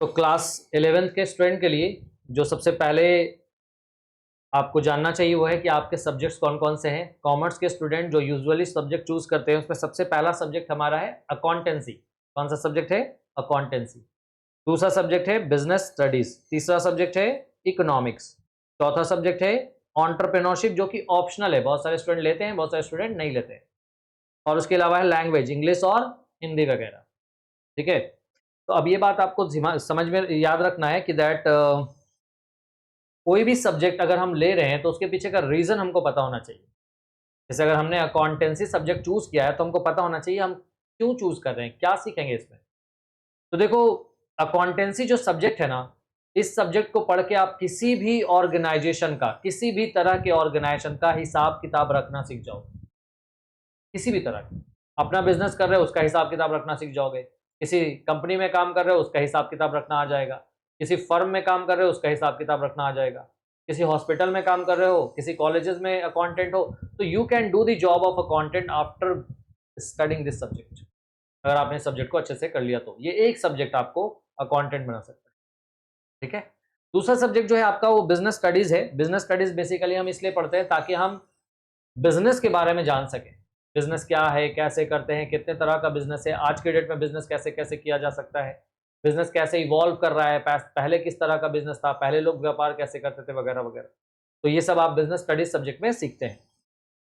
तो class 11th के student के लिए जो सबसे पहले आपको जानना चाहिए वो है कि आपके सब्जेक्ट्स कौन कौन से हैं। कॉमर्स के स्टूडेंट जो यूजुअली सब्जेक्ट चूज करते हैं उसमें सबसे पहला सब्जेक्ट हमारा है अकाउंटेंसी। कौन सा सब्जेक्ट है? अकाउंटेंसी। दूसरा सब्जेक्ट है बिजनेस स्टडीज। तीसरा सब्जेक्ट है इकोनॉमिक्स। चौथा सब्जेक्ट है एंटरप्रेन्योरशिप जो कि ऑप्शनल है, बहुत सारे स्टूडेंट लेते हैं, बहुत सारे स्टूडेंट नहीं लेते हैं। और उसके अलावा है लैंग्वेज, इंग्लिश और हिंदी वगैरह। ठीक है, तो अब ये बात आपको समझ में याद रखना है कि दैट कोई भी सब्जेक्ट अगर हम ले रहे हैं तो उसके पीछे का रीजन हमको पता होना चाहिए। जैसे अगर हमने अकाउंटेंसी सब्जेक्ट चूज किया है तो हमको पता होना चाहिए हम क्यों चूज कर रहे हैं, क्या सीखेंगे इसमें। तो देखो, अकाउंटेंसी जो सब्जेक्ट है ना, इस सब्जेक्ट को पढ़ के आप किसी भी ऑर्गेनाइजेशन का, किसी भी तरह के ऑर्गेनाइजेशन का हिसाब किताब रखना सीख जाओ। किसी भी तरह की, अपना बिजनेस कर रहे हो उसका हिसाब किताब रखना सीख जाओगे, किसी कंपनी में काम कर रहे हो उसका हिसाब किताब रखना आ जाएगा, किसी फर्म में काम कर रहे हो उसका हिसाब किताब रखना आ जाएगा, किसी हॉस्पिटल में काम कर रहे हो, किसी कॉलेजेस में अकाउंटेंट हो, तो you can do the job of accountant after studying this subject. अगर आपने सब्जेक्ट को अच्छे से कर लिया तो ये एक सब्जेक्ट आपको अकाउंटेंट बना सकता है। ठीक है, दूसरा सब्जेक्ट जो है आपका वो बिजनेस स्टडीज है। बिजनेस स्टडीज बेसिकली हम इसलिए पढ़ते हैं ताकि हम बिजनेस के बारे में जान सकें। बिजनेस क्या है, कैसे करते हैं, कितने तरह का बिजनेस है, आज के डेट में बिजनेस कैसे कैसे किया जा सकता है, बिजनेस कैसे इवॉल्व कर रहा है, पहले किस तरह का बिजनेस था, पहले लोग व्यापार कैसे करते थे, वगैरह वगैरह। तो ये सब आप बिजनेस स्टडीज सब्जेक्ट में सीखते हैं।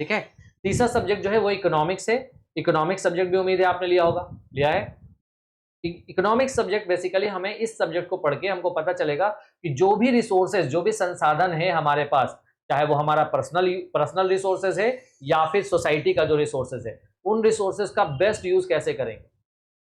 ठीक है, तीसरा सब्जेक्ट जो है वो इकोनॉमिक्स है। इकोनॉमिक्स सब्जेक्ट भी उम्मीद है आपने लिया होगा, लिया है। इकोनॉमिक्स सब्जेक्ट बेसिकली हमें इस सब्जेक्ट को पढ़ के हमको पता चलेगा कि जो भी रिसोर्सेज, जो भी संसाधन है हमारे पास, चाहे वो हमारा पर्सनल रिसोर्सेज है या फिर सोसाइटी का जो रिसोर्सेज है, उन रिसोर्सेज का बेस्ट यूज कैसे करेंगे,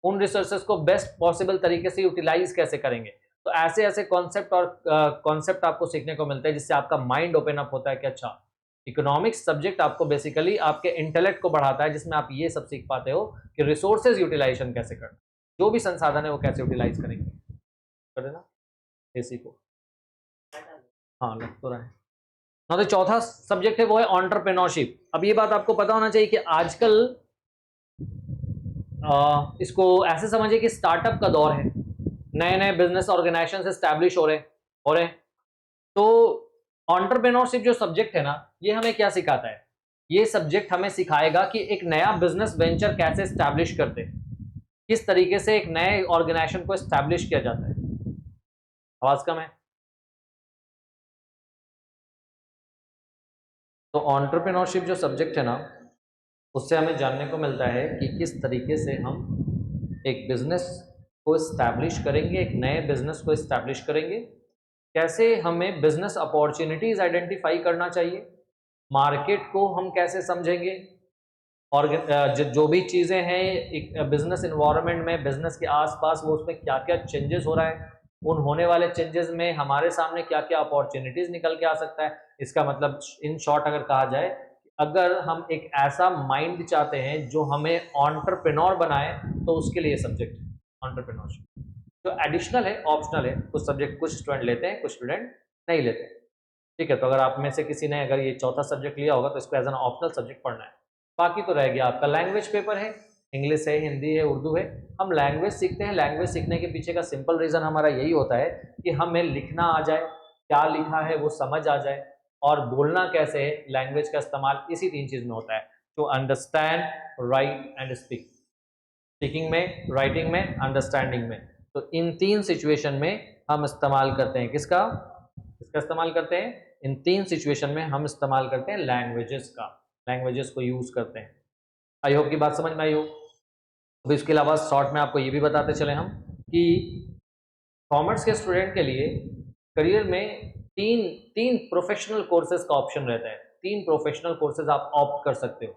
उन रिसोर्सेज को बेस्ट पॉसिबल तरीके से यूटिलाइज कैसे करेंगे। तो ऐसे ऐसे कॉन्सेप्ट और कॉन्सेप्ट आपको सीखने को मिलते हैं जिससे आपका माइंड ओपन अप होता है कि अच्छा, इकोनॉमिक्स सब्जेक्ट आपको बेसिकली आपके इंटेलेक्ट को बढ़ाता है, जिसमें आप ये सब सीख पाते हो कि रिसोर्सेज यूटिलाइजेशन कैसे करना, जो भी संसाधन है वो कैसे यूटिलाइज करेंगे। कर देना एसी को, हाँ लग तो रहा है ना। तो चौथा सब्जेक्ट है वो है एंटरप्रेन्योरशिप। अब ये बात आपको पता होना चाहिए कि आजकल इसको ऐसे समझिए कि स्टार्टअप का दौर है, नए नए बिजनेस ऑर्गेनाइजेशन स्टैब्लिश हो रहे हैं। तो एंटरप्रेन्योरशिप जो सब्जेक्ट है ना, ये हमें क्या सिखाता है? ये सब्जेक्ट हमें सिखाएगा कि एक नया बिजनेस वेंचर कैसे स्टैब्लिश करते हैं, किस तरीके से एक नए ऑर्गेनाइजेशन को स्टैब्लिश किया जाता है। आवाज कम है। तो एंटरप्रेन्योरशिप जो सब्जेक्ट है ना, उससे हमें जानने को मिलता है कि किस तरीके से हम एक बिजनेस को स्टैब्लिश करेंगे, एक नए बिजनेस को स्टैब्लिश करेंगे, कैसे हमें बिजनेस अपॉर्चुनिटीज आइडेंटिफाई करना चाहिए, मार्केट को हम कैसे समझेंगे, और जो भी चीज़ें हैं एक बिजनेस इन्वायरमेंट में, बिजनेस के आसपास, वो उसमें क्या क्या चेंजेस हो रहा है, उन होने वाले चेंजेस में हमारे सामने क्या क्या अपॉर्चुनिटीज निकल के आ सकता है। इसका मतलब इन शॉर्ट अगर कहा जाए, अगर हम एक ऐसा माइंड चाहते हैं जो हमें एंटरप्रेन्योर बनाए, तो उसके लिए सब्जेक्ट एंटरप्रेन्योरशिप जो एडिशनल है, ऑप्शनल है। कुछ सब्जेक्ट कुछ स्टूडेंट लेते हैं, कुछ स्टूडेंट नहीं लेते हैं। ठीक है, तो अगर आप में से किसी ने अगर ये चौथा सब्जेक्ट लिया होगा तो इसको एज एन ऑप्शनल सब्जेक्ट पढ़ना है। बाकी तो रह गया आपका लैंग्वेज पेपर है, इंग्लिश है, हिंदी है, उर्दू है। हम लैंग्वेज सीखते हैं, लैंग्वेज सीखने के पीछे का सिंपल रीज़न हमारा यही होता है कि हमें लिखना आ जाए, क्या लिखा है वो समझ आ जाए, और बोलना कैसे है, लैंग्वेज का इस्तेमाल इसी तीन चीज़ में होता है, to understand, write and speak. Speaking में, राइटिंग में, अंडरस्टैंडिंग में। तो इन तीन सिचुएशन में हम इस्तेमाल करते हैं किसका? किसका इस्तेमाल करते हैं? इन तीन सिचुएशन में हम इस्तेमाल करते हैं लैंग्वेजेस का, लैंग्वेजेस को यूज करते हैं। आई होप की बात समझ में आई हो। अब इसके अलावा शॉर्ट में आपको ये भी बताते चले हम कि कॉमर्स के स्टूडेंट के लिए करियर में तीन तीन प्रोफेशनल कोर्सेज का ऑप्शन रहता है। तीन प्रोफेशनल कोर्सेज आप ऑप्ट कर सकते हो।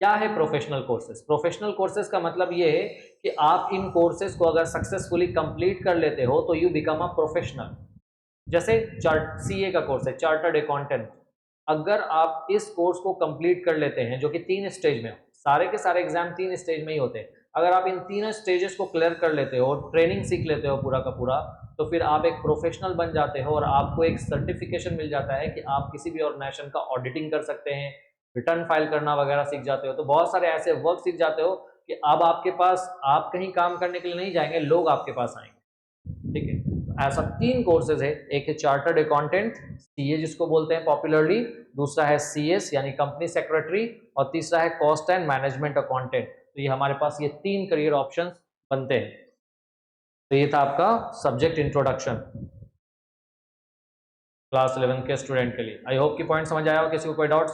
क्या है प्रोफेशनल कोर्सेज? प्रोफेशनल कोर्सेज का मतलब ये है कि आप इन कोर्सेज को अगर सक्सेसफुली कंप्लीट कर लेते हो तो यू बिकम अ प्रोफेशनल। जैसे सीए का कोर्स है, चार्टर्ड अकाउंटेंट। अगर आप इस कोर्स को कंप्लीट कर लेते हैं, जो कि 3 स्टेज में हो, सारे के सारे एग्जाम 3 स्टेज में ही होते हैं, अगर आप इन तीनों स्टेजेस को क्लियर कर लेते हो, ट्रेनिंग सीख लेते हो पूरा का पूरा, तो फिर आप एक प्रोफेशनल बन जाते हो और आपको एक सर्टिफिकेशन मिल जाता है कि आप किसी भी ऑर्गेनाइजेशन का ऑडिटिंग कर सकते हैं, रिटर्न फाइल करना वगैरह सीख जाते हो। तो बहुत सारे ऐसे वर्क सीख जाते हो कि अब आपके पास, आप कहीं काम करने के लिए नहीं जाएंगे, लोग आपके पास आएंगे। ठीक है। तो ऐसा 3 कोर्सेज है, एक है चार्टर्ड अकाउंटेंट सीए जिसको बोलते हैं पॉपुलरली, दूसरा है सीएस यानी कंपनी सेक्रेटरी, और तीसरा है कॉस्ट एंड मैनेजमेंट अकाउंटेंट। तो ये हमारे पास ये 3 करियर ऑप्शंस बनते हैं। तो ये था आपका सब्जेक्ट इंट्रोडक्शन क्लास 11 के स्टूडेंट के लिए। आई होप कि पॉइंट समझ आया हो। किसी को कोई डाउट्स?